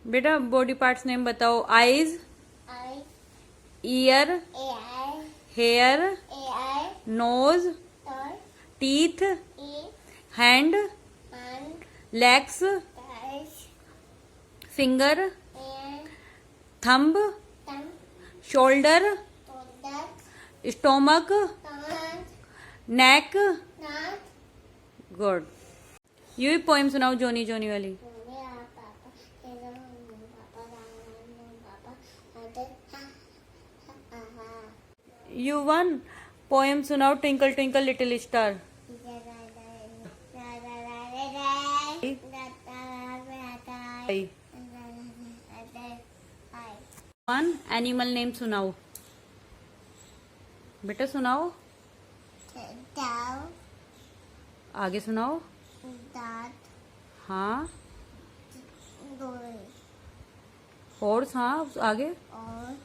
बेटा body parts name बताओ। Eyes, eye, ear, a eye, hair, a eye, nose, toy, teeth, e, hand, one, legs, thighs, finger, and, thumb, tum, shoulder, टोडक, stomach, टमाट, neck. नाक, good. You he poem सुनाओ जोनी जोनी वाली। Mummy और पापा, hello mummy papa, mummy papa, आते युवन poem सुनाओ twinkle twinkle little star. One animal name सुनाओ बेटा, सुनाओ दाव, आगे सुनाओ। दांत, हाँ, गोल, हॉर्स, हाँ आगे। और